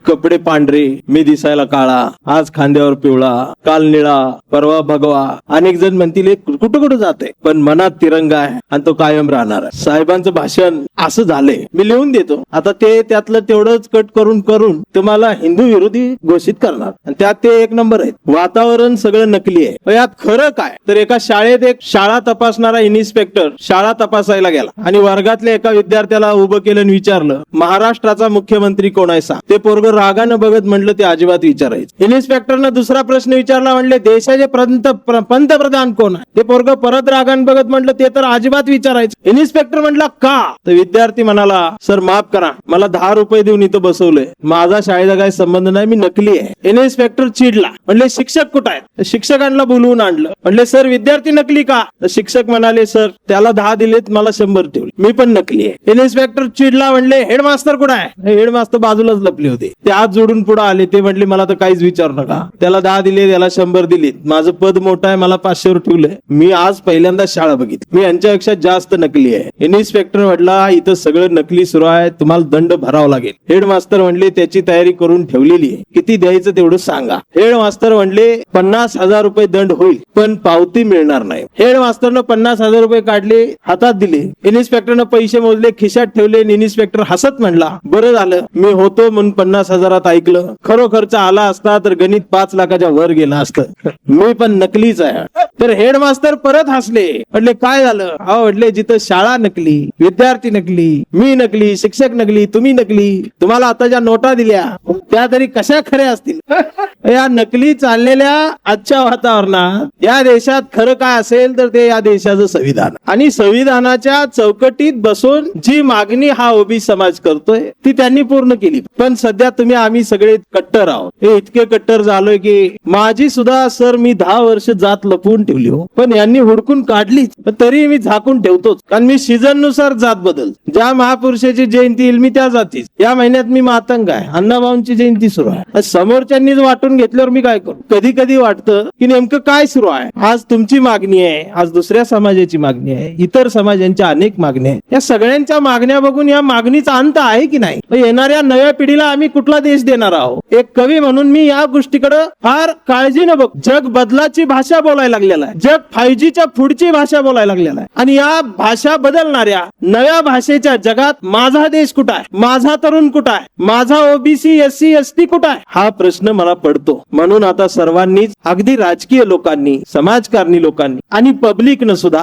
कपडे पांढरे, मी दिसायला काळा, आज खांद्यावर पिवळा, काल निळा, परवा भगवा. अनेक जण म्हणतील हे कुठं कुठं जाते, पण मनात तिरंगा आहे आणि तो कायम राहणार आहे. साहेबांचं भाषण असं झालंय, मी लिहून देतो. आता ते त्यातलं तेवढंच कट करून करून तुम्हाला हिंदू विरोधी घोषित करणार, आणि त्यात ते एक नंबर आहेत. वातावरण सगळं नकली आहे. यात खरं काय तर एका शाळेत एक शाळा तपासणारा इन्स्पेक्टर शाळा तपासायला गेला आणि वर्गातल्या एका विद्यार्थ्याला उभं केलं आणि विचारलं, महाराष्ट्राचा मुख्यमंत्री कोण आहे सांग. ते पोरगं रागानं बघत म्हटलं ते अजिबात विचारायचं. इन्स्पेक्टरनं दुसरा प्रश्न विचारला, म्हणले देशाचे पंतप्रधान कोण आहे. ते पोरगं परत रागानं बघत म्हटलं ते तर अजिबात विचारायचं. इन्स्पेक्टर म्हटला का. तर विद्यार्थी म्हणाला, सर माफ करा, मला 10 रुपये देऊन इथं बसवलंय, माझा शाळेचा काही संबंध नाही, मी नकली आहे. इन्स्पेक्टर चिडला, म्हणले शिक्षक कुठं आहेत. शिक्षकांना बोलवून आणलं. म्हणले सर विद्यार्थी नकली का. तर शिक्षक म्हणाले, सर त्याला 10 दिलेत, मला 100 ठेवले, मी पण नकली आहे. इन्स्पेक्टर चिडला, म्हणले हेडमास्टर कुठं आहे. हेडमास्टर बाजूलाच लपले होते. ते हात जोडून पुढे आले. ते म्हटले मला तर काहीच विचारू नका, त्याला 10 दिले, त्याला 100 दिले, माझं पद मोठं आहे, मला 500 ठेवलंय, मी आज पहिल्यांदा शाळा बघितली, मी यांच्यापेक्षा जास्त नकली आहे. इन्स्पेक्टर म्हटला इथं सगळं नकली सुरू आहे, तुम्हाला दंड भरावा लागेल. हेडमास्टर म्हणले त्याची तयारी करून ठेवलेली आहे, किती द्यायचं तेवढं सांगा. हेडमास्टर म्हणले 50,000 रुपये दंड होईल, पण पावती मिळणार नाही. हेडमास्टरनं 50,000 रुपये काढले, हातात दिले. इन्स्पेक्टरनं पैसे मोजले, खिशात ठेवले. इन्स्पेक्टर हसत म्हणला, बरं झालं मी होतो म्हणून 50,000 ऐकलं, खरोखरच आला असता तर गणित 5 लाखाच्या वर गेला असतं, मी पण नकलीच आहे. तर हेडमास्टर परत हसले, म्हटले काय झालं. अहो म्हटले जिथं शाळा नकली, विद्यार्थी नकली, मी नकली, शिक्षक नकली, तुम्ही नकली, तुम्हाला आता ज्या नोटा दिल्या त्या तरी कशा खऱ्या असतील. या नकली चाललेल्या आजच्या वातावरणात या देशात खरं काय असेल तर ते या देशाचं संविधान, आणि संविधानाच्या चौकटीत बसून जी मागणी हा ओबीसी समाज करतोय ती त्यांनी पूर्ण केली. पण सध्या आम्ही सगळे कट्टर आहोत. हे इतके कट्टर झालोय की माझी सुद्धा सर मी 10 वर्ष जात लपवून ठेवली हो, पण यांनी हुडकून काढली तरी मी झाकून ठेवतोच, कारण मी सीझन नुसार जात बदल. ज्या महापुरुषाची जयंती येईल मी त्या जातीच. या महिन्यात मी मातंग आहे, अण्णाभाऊंची जयंती सुरू आहे. समोरच्यांनीच वाटून घेतल्यावर मी काय करू. कधी कधी वाटतं की नेमकं काय सुरू आहे. आज तुमची मागणी आहे, आज दुसऱ्या समाजाची मागणी आहे, इतर समाजांच्या अनेक मागण्या आहेत. या सगळ्यांच्या मागण्या बघून या मागणीचा अंत आहे की नाही. येणाऱ्या नव्या पिढीला आम्ही कुठला देश देणार आहोत. एक कवी म्हणून मी या गोष्टीकडे फार काळजीने बघ. जग बदलाची भाषा बोलायला लागलेला आहे, जग 5Gच्या पुढची भाषा बोलायला लागलेला आहे, आणि या भाषा बदलणाऱ्या नव्या भाषेच्या जगात माझा देश कुठं आहे, माझा तरुण कुठं आहे, माझा ओबीसी SC ST कुठं आहे, हा प्रश्न मला पडतो. म्हणून आता सर्वांनीच, अगदी राजकीय लोकांनी, समाजकारणी लोकांनी आणि पब्लिकनं सुद्धा,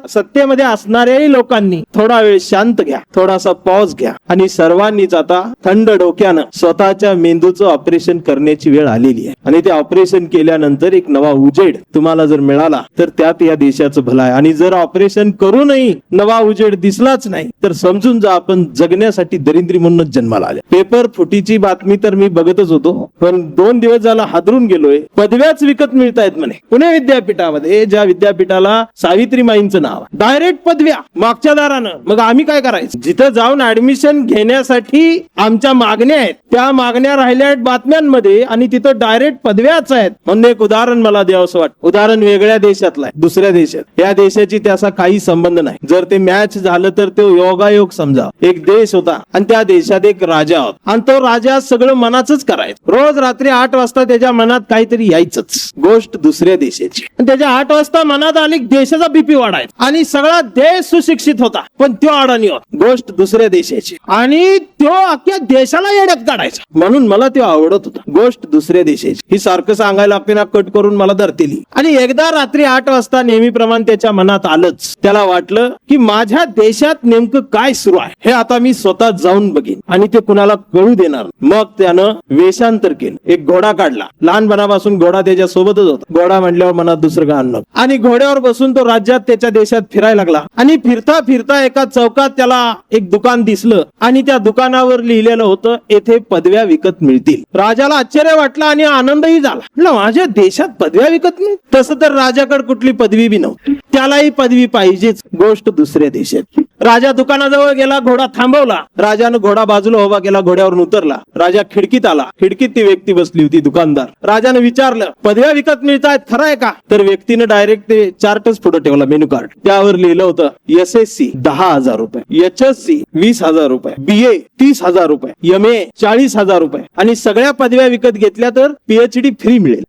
सत्तेमध्ये असणाऱ्याही लोकांनी थोडा वेळ शांत घ्या, थोडासा पॉज घ्या, आणि सर्वांनीच आता थंड डोक्यानं स्वतःच्या मेंदूचं ऑपरेशन करण्याची वेळ आलेली आहे. आणि ते ऑपरेशन केल्यानंतर एक नवा उजेड तुम्हाला जर मिळाला तर त्यात या देशाचं भलं आहे. आणि जर ऑपरेशन करूनही नवा उजेड दिसलाच नाही तर समजून जा आपण जगण्यासाठी दरिद्री म्हणूनच जन्माला आले. पेपर फुटीची बातमी तर मी बघतच होतो, पण 2 दिवस झाला हादरून गेलोय. पदव्याच विकत मिळतायत म्हणे पुणे विद्यापीठामध्ये, ज्या विद्यापीठाला सावित्रीमाईंचं नाव, डायरेक्ट पदव्या मागच्या दारानं. मग आम्ही काय करायचं. जिथं जाऊन ऍडमिशन घेण्यासाठी आमच्या मागण्या आहेत त्या मागण्या राहिल्या आहेत बातम्यांमध्ये, आणि तिथं डायरेक्ट पदव्याच आहेत. म्हणून एक उदाहरण मला द्यावंसं वाटतं. उदाहरण वेगळ्या देशातलं आहे, दुसऱ्या देशात. या देशाची त्याचा काही संबंध नाही. जर ते मॅच झालं तर तो योगायोग समजा. एक देश होता आणि त्या देशात एक राजा होता, आणि तो राजा सगळं मनाचंच करायचं. रोज रात्री 8 वाजता त्याच्या मनात काहीतरी यायचंच. गोष्ट दुसऱ्या देशाची. त्याच्या 8 वाजता मनात आली देशाचा बीपी वाढायचा, आणि सगळा देश सुशिक्षित होता पण तो अडाणी होता. गोष्ट दुसऱ्या देशाची, आणि तो अख्ख्या देशाला येड्यात काढायचा. म्हणून मला तो आवडत होता. गोष्ट दुसऱ्या देशाची. ही सारखं सांगायला लागते ना, कट करून मला धरतेली. आणि एकदा रात्री 8 वाजता नेहमीप्रमाणे त्याच्या मनात आलंच. त्याला वाटलं की माझ्या देशात नेमकं काय सुरू आहे हे आता मी स्वतः जाऊन बघेन, आणि ते कुणाला कळू देणार. मग त्यानं वेषांतर केलं. एक घोडा काढला. लहानपणापासून घोडा त्याच्या सोबतच होता. घोडा म्हटल्यावर मनात दुसरं काय आणलं, आणि घोड्यावर बसून तो राज्यात त्याच्या देशात फिरायला लागला. आणि फिरता फिरता एका चौकात त्याला एक दुकान दिसलं, आणि त्या दुकानावर लिहिलेलं होतं येथे पदव्या विकत मिळतील. राजाला आश्चर्य वाटलं आणि आनंदही झाला. माझ्या देशात पदव्या विकत मिळतील. तसं तर राजाकडे कुठली पदवी बी नव्हती. त्यालाही पदवी पाहिजेच. गोष्ट दुसऱ्या देशात. राजा दुकानाजवळ गेला, घोडा थांबवला. राजानं घोडा बाजूला उभा केला, घोड्यावरून उतरला. राजा खिडकीत आला. खिडकीत ती व्यक्ती बसली होती, दुकानदार. राजाने विचारलं, पदव्या विकत मिळतायत, खरं आहे का? तर व्यक्तीनं डायरेक्ट ते चार्टच पुढे ठेवला, मेनू कार्ड. त्यावर लिहिलं होतं SSC 10,000 रुपये, HSC 20,000 रुपये, BA 30,000 रुपये, MA 40,000 रुपये आणि सगळ्या पदव्या विकत घेतल्या तर PhD फ्री मिळेल.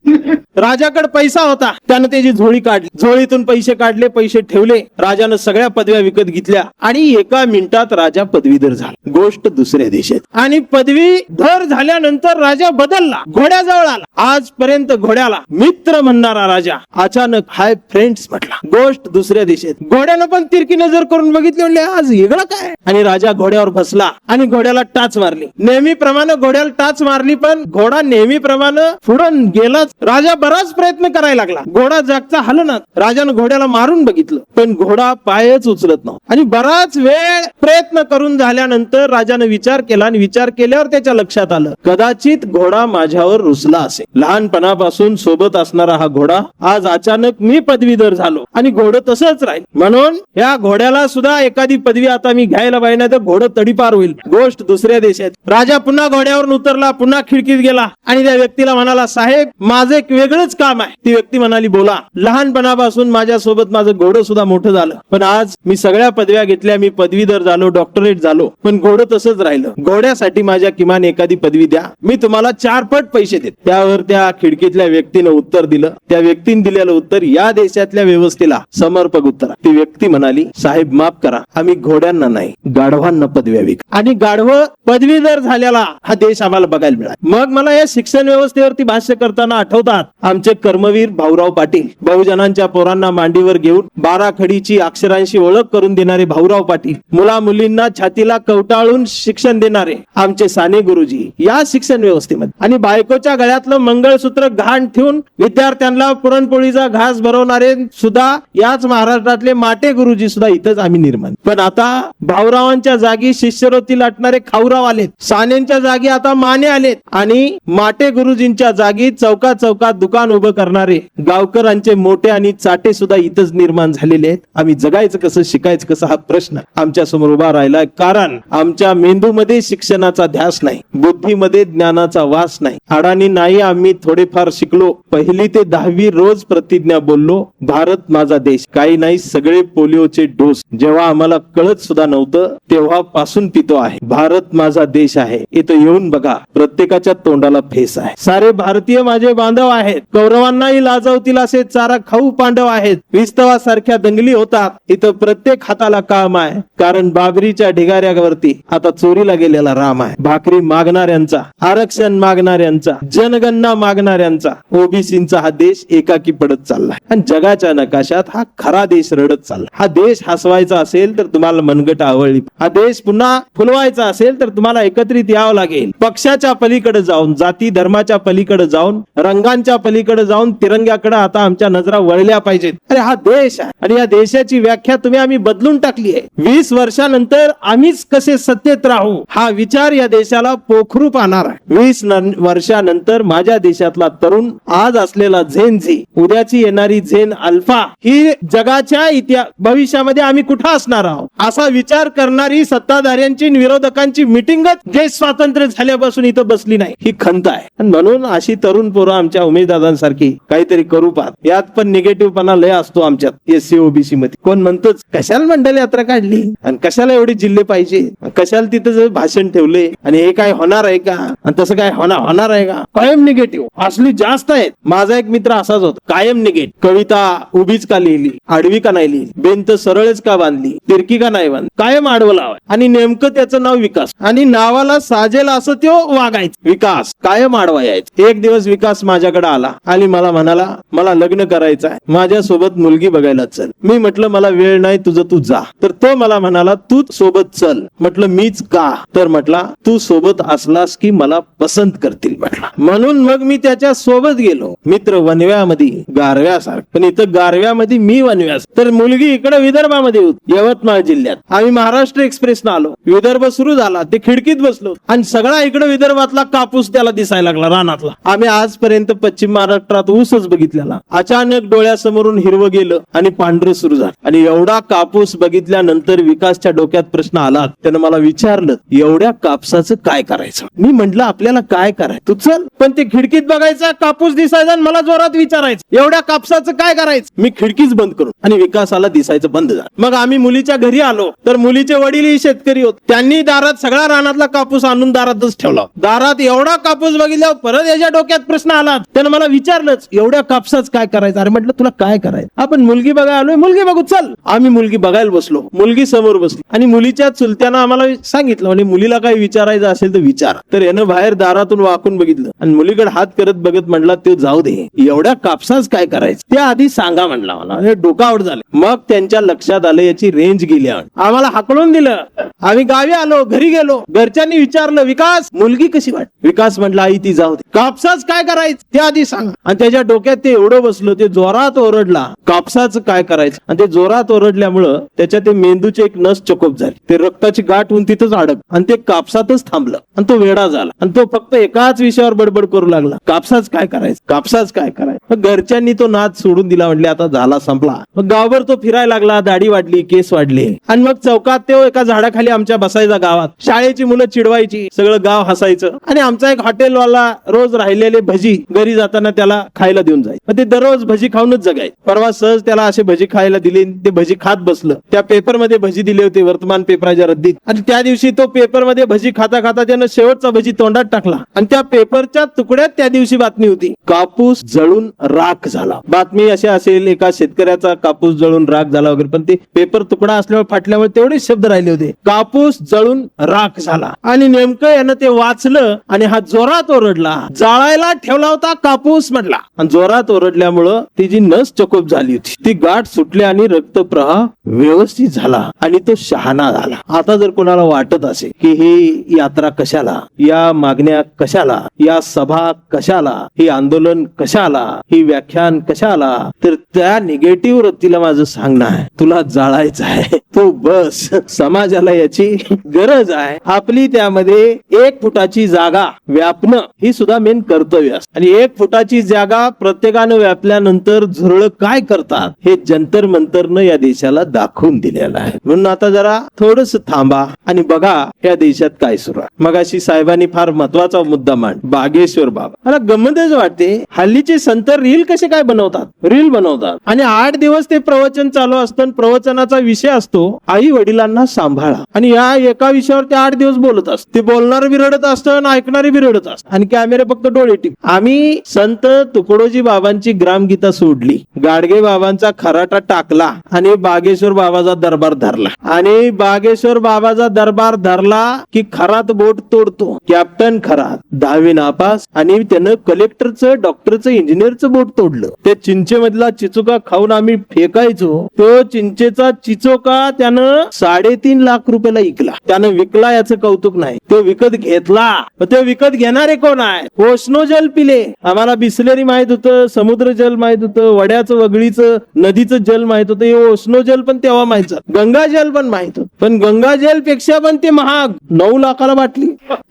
राजाकडे पैसा होता, त्यानं त्याची झोळी काढली. झोळीतून पैसे काढले, पैसे ठेवले. राजानं सगळ्या पदव्या विकत घेतल्या आणि एका मिनिटात राजा पदवीधर झाला. गोष्ट दुसऱ्या देशात. आणि पदवीधर झाल्यानंतर राजा बदलला, घोड्याजवळ आला. आजपर्यंत घोड्याला मित्र म्हणणारा राजा अचानक हाय फ्रेंड्स म्हटला. गोष्ट दुसऱ्या देशात. घोड्यानं पण तिरकी नजर करून बघितले, म्हणले आज वेगळं काय. आणि राजा घोड्यावर बसला आणि घोड्याला टाच मारली. नेहमीप्रमाणे घोड्याला टाच मारली, पण घोडा नेहमीप्रमाणे पुढून गेलाच. राजा बराच प्रयत्न करायला लागला, घोडा जागचा हलना. राजानं घोड्याला मारून बघितलं, पण घोडा पायच उचलत नव्हता. आणि बराच वेळ प्रयत्न करून झाल्यानंतर राजानं विचार केला आणि विचार केल्यावर त्याच्या लक्षात आलं, कदाचित घोडा माझ्यावर रुसला असेल. लहानपणापासून सोबत असणारा हा घोडा आज अचानक मी पदवीधर झालो आणि घोडं तसंच राहील. म्हणून या घोड्याला सुद्धा एखादी पदवी आता मी घ्यायला पाहिजे, नाही तर घोडं तडीपार होईल. गोष्ट दुसऱ्या देशात. राजा पुन्हा घोड्यावरून उतरला, पुन्हा खिडकीत गेला आणि त्या व्यक्तीला म्हणाला, साहेब माझं एक वेगळंच काम आहे. ती व्यक्ती म्हणाली, बोला. लहानपणापासून माझ्या सोबत माझं घोडं सुद्धा मोठं झालं, पण आज मी सगळ्या पदव्या घेतल्या, मी पदवीधर झालो, डॉक्टरेट झालो, पण घोडं तसंच राहिलं. घोड्यासाठी माझ्या किमान एखादी पदवी द्या, मी तुम्हाला 4 पट पैसे देत. त्यावर त्या खिडकीतल्या व्यक्तीनं उत्तर दिलं. त्या व्यक्तीने दिलेलं उत्तर या देशातल्या व्यवस्थेला समर्पक उत्तर. ती व्यक्ती म्हणाली, साहेब माफ करा, आम्ही घोड्यांना नाही गाढवांना पदव्या विक. आणि गाढव पदवीधर झालेला हा देश आम्हाला बघायला मिळाला. मग मला या शिक्षण व्यवस्थेवरती भाष्य करताना आठवतात आमचे कर्मवीर भाऊराव पाटील. बहुजनांच्या पोरांना मांडीवर घेऊन 12 खडीची अक्षरांशी ओळख करून देणारे भाऊराव पाटील. मुला मुलींना छातीला कवटाळून शिक्षण देणारे आमचे साने गुरुजी या शिक्षण व्यवस्थेमध्ये. आणि बायकोच्या गळ्यातलं मंगळसूत्र घाण ठेवून विद्यार्थ्यांना पुरणपोळीचा घास भरवणारे सुद्धा याच महाराष्ट्रातले माटे गुरुजी सुद्धा इथंच आम्ही निर्माण. पण आता भाऊरावांच्या जागी शिष्यवृत्ती लाटणारे खाऊराव आलेत, सानेंच्या जागी आता माने आलेत आणि माटे गुरुजींच्या जागी चौका चौकात दुकान उभं करणारे गावकरांचे मोठे आणि चाटे सुद्धा इथंच निर्माण झालेले आहेत. आम्ही जगायचं कसं, शिकायचं कसं, हा प्रश्न आमच्या समोर उभा राहिलाय. कारण आमच्या मेंदूमध्ये शिक्षणाचा ध्यास नाही, बुद्धीमध्ये ज्ञानाचा वास नाही. अडाणी नाही आम्ही थोडेफार शिकलो, 1ली ते 10वी रोज प्रतिज्ञा बोललो, भारत माझा देश. काही नाही, सगळे पोलिओचे डोस जेव्हा आम्हाला कळत सुद्धा नव्हतं तेव्हापासून पितो आहे. भारत माझा देश आहे, इथं येऊन बघा, प्रत्येकाच्या तोंडाला फेस आहे. सारे भारतीय माझे बांधव आहेत, कौरवांनाही लाजवतील असे चारा खाऊ पांडव आहेत. विस्तवासारख्या दंगली होतात, इथं प्रत्येक हाताला काम आहे. कारण बाबरीच्या ढिगाऱ्यावरती आता चोरीला गेलेला राम आहे. भाकरी मागणाऱ्यांचा, आरक्षण मागणाऱ्यांचा, जनगणना मागणाऱ्यांचा, ओबीसींचा हा देश एकाकी पडत चाललाय. आणि जगाच्या नकाशात हा खरा देश रडत चालला. हा देश हसवायचा असेल तर तुम्हाला मनगट आवळली. हा देश पुन्हा फुलवायचा असेल तर तुम्हाला एकत्रित यावं लागेल. पक्षाच्या पलीकडे जाऊन, जाती धर्माच्या पलीकडे जाऊन, रंगांच्या पलीकडे जाऊन तिरंग्याकडे आता आमच्या नजरा वळल्या पाहिजेत. अरे हा देश आहे आणि या देशाची व्याख्या आम्ही बदलून टाकली आहे. 20 वर्षानंतर आम्हीच कसे सत्तेत राहू हा विचार या देशाला पोखरू पाहणार आहे. 20 वर्षानंतर माझ्या देशातला तरुण, आज असलेला झेन झी, उद्याची येणारी झेन अल्फा, ही जगाच्या भविष्यामध्ये आम्ही कुठं असणार आहोत असा विचार करणारी सत्ताधाऱ्यांची, विरोधकांची मिटिंगच देश स्वातंत्र्य झाल्यापासून इथं बसली नाही. ही खंत आहे. आणि म्हणून अशी तरुण पोरं आमच्या उमेदवारांसारखी काहीतरी करू पाहत. यात पण निगेटिव्ह पणा लय असतो आमच्यात SC OBC मध्ये. कोण म्हणतोच कशाला मंडल यात्रा काढली आणि कशाला एवढे जिल्हे पाहिजे, कशाला तिथं भाषण ठेवले आणि हे काय होणार आहे का, आणि तसं काय होणार आहे का. कायम निगेटिव्ह असली जास्त आहेत. माझा एक मित्र असाच होता, कायम निगेटिव्ह. कविता उभीच का लिहिली, आडवी का नाही लिहिली, बेंत सरळच का बांधली, तिरकी का नाही बांधली, कायम आडवं लावाय. आणि नेमकं त्याचं नाव विकास आणि नावाला साजेल असं तो वागायचं. विकास कायम आडवा यायचं. एक दिवस विकास माझ्याकडे आला आणि मला म्हणाला, मला लग्न करायचं आहे, माझ्यासोबत मुलगी बघायला चल. मी म्हटलं मला वेळ नाही, तुझं तू जा. तर तो मला म्हणाला, तू सोबत चल. म्हटलं मीच का? तर म्हटला, तू सोबत असलास की मला पसंत करतील म्हटला. म्हणून मग मी त्याच्या सोबत गेलो. मित्र वनव्यामध्ये गारव्यासारखं, पण इथं गारव्यामध्ये मी वनव्यास. तर मुलगी इकडे विदर्भामध्ये होती, यवतमाळ जिल्ह्यात. आम्ही महाराष्ट्र एक्सप्रेसनं आलो, विदर्भ सुरू झाला, ते खिडकीत बसलो आणि सगळा इकडे विदर्भातला कापूस त्याला दिसायला लागला, रानातला. आम्ही आजपर्यंत पश्चिम महाराष्ट्रात ऊसच बघितलेला. अचानक डोळ्यासमोरून हिरवं गेलं आणि पांढरं सुरू झालं. आणि एवढा कापूस बघितल्यानंतर विकासच्या डोक्यात प्रश्न आला. त्यानं मला विचारलं, एवढ्या कापसाचं काय करायचं? मी म्हंटल, आपल्याला काय करायचं? तू चल. पण ते खिडकीत बघायचा, कापूस दिसायचा आणि मला जोरात विचारायचं, एवढ्या कापसाचं काय करायचं? मी खिडकीच बंद करून आणि विकासाला दिसायचं बंद झालं. मग आम्ही मुलीच्या घरी आलो तर मुलीचे वडीलही शेतकरी होते. त्यांनी दारात सगळा रानातला कापूस आणून दारातच ठेवला. दारात एवढा कापूस बघितल्यावर परत याच्या डोक्यात प्रश्न आला. त्यानं मला विचारलंच, एवढ्या कापसाच काय करायचं? अरे म्हटलं, तुला काय करायचं? आपण मुलगी बघायला आलोय, मुलगी बघू चल. आम्ही मुलगी बघायला बसलो. मुलगी समोर बसली आणि मुलीच्या चुलत्यानं आम्हाला सांगितलं, म्हणजे मुलीला काही विचारायचं असेल तर विचार. तर यानं बाहेर दारातून वाकून बघितलं आणि मुलीकडे हात करत बघत म्हटला, ते जाऊ दे, एवढ्या कापसाच काय करायचं ते आधी सांगा म्हटला. मला हे डोकावट झाले. मग त्यांच्या लक्षात आलं याची रेंज गेली. आम्हाला हाकलून दिलं. आम्ही गावी आलो, घरी गेलो. घरच्यांनी विचारलं, विकास मुलगी कशी वाट? विकास म्हटला, आई ती जाऊ दे, कापसाच काय करायचं ते आधी सांगा. आणि त्याच्या डोक्यात ते एवढं बसलं, ते जोरात ओरडला, कापसाचं काय करायचं? आणि ते जोरात ओरडल्यामुळं त्याच्या ते मेंदूची एक नस चकोप झाली. ते रक्ताची गाठ होऊन तिथंच अडक आणि ते कापसातच थांबलं आणि तो वेडा झाला. आणि तो फक्त एकाच विषयावर बडबड करू लागला, कापसाच काय करायचं, कापसाच काय करायचं. मग घरच्यांनी तो नाद सोडून दिला. म्हटले आता झाला, संपला. मग गावभर तो फिरायला लागला. दाढी वाढली, केस वाढले. आणि मग चौकात तो एका झाडाखाली आमच्या बसायचा. गावात शाळेची मुलं चिडवायची, सगळं गाव हसायचं. आणि आमचा एक हॉटेलवाला रोज राहिलेले भजी घरी जाताना त्याला खायला देऊन जायचं. मग ते दररोज भजी खाऊनच जगाय. परवा सहज त्याला असे भजी खायला दिली, ते भजी खात बसलं. त्या पेपरमध्ये भजी दिले होते, वर्तमान पेपराच्या रद्दीत. आणि त्या दिवशी तो पेपरमध्ये भजी खाता खाता त्यानं शेवटचा भजी तोंडात टाकला आणि त्या पेपरच्या तुकड्यात त्या दिवशी बातमी होती, कापूस जळून राख झाला. बातमी अशी असेल, एका शेतकऱ्याचा कापूस जळून राख झाला वगैरे, पण ते पेपर तुकडा असल्यावर फाटल्यामुळे तेवढेच शब्द राहिले होते, कापूस जळून राख झाला. आणि नेमकं यानं ते वाचलं आणि हा जोरात ओरडला, जाळायला ठेवला होता कापूस म्हटला. आणि जोरात ओरडल्यामुळं ती जी नस चकोप झाली होती ती गाठ सुटली आणि रक्तप्रवाह व्यवस्थित झाला आणि तो शहाणा झाला. आता जर कोणाला वाटत असेल की ही यात्रा कशाला, या मागण्या कशाला, या सभा कशाला, ही आंदोलन कशाला, ही व्याख्यान कशाला, तर त्या निगेटिव्ह वृत्तीला माझं सांगणं आहे, तुला जाळायचं आहे, तू बस. समाजाला याची गरज आहे. आपली त्यामध्ये 1 फुटाची जागा व्यापणं ही सुद्धा मेन कर्तव्य असतं. आणि 1 फुटाची जागा प्रत्येकानं व्यापल्यानंतर झुरळ काय करतात हे जंतर मंतरनं या देशाला दाखवून दिलेलं आहे. म्हणून आता जरा थोडस थांबा आणि बघा या देशात काय सुरू आहे. मगाशी साहेबांनी फार महत्वाचा मुद्दा मांड, बागेश्वर बाबा. मला गंमतच वाटते, हल्लीचे संत रील कसे काय बनवतात, रील बनवतात आणि 8 दिवस ते प्रवचन चालू असतं. प्रवचनाचा विषय असतो, आई वडिलांना सांभाळा. आणि या एका विषयावर ते 8 दिवस बोलत असत. ते बोलणार बी रडत असतं आणि ऐकणारी बी रडत असत आणि कॅमेरे फक्त डोळे टिप. आम्ही संत तुकडोजी बाबांची ग्रामगीता सोडली, गाडगे बाबांचा खराटा टाकला आणि बागेश्वर बाबाचा दरबार धरला. आणि बागेश्वर बाबाचा दरबार धरला की खरात बोट तोडतो. कॅप्टन खरात 10वी नापास आणि त्यानं कलेक्टरचं, डॉक्टरचं, इंजिनियरचं बोट तोडलं. त्या चिंचेमधला चिचोका खाऊन आम्ही फेकायचो. तो चिंचेचा चिचोका त्यानं 3.5 लाख रुपयाला विकला. त्यानं विकला याचं कौतुक नाही, तो विकत घेतला. ते विकत घेणारे कोण आहे? ओशनो जल पिले. आम्हाला बिस्लेरी माहित होतं, समुद्र जल माहित होतं, वड्याचं, वगळीचं, नदीचं जल माहित होतं. हे ओशनो जल पण तेव्हा माहित, गंगा जल पण माहित होतं. पण गंगा जल पेक्षा पण ते महाग, 9 लाखाला बाटली.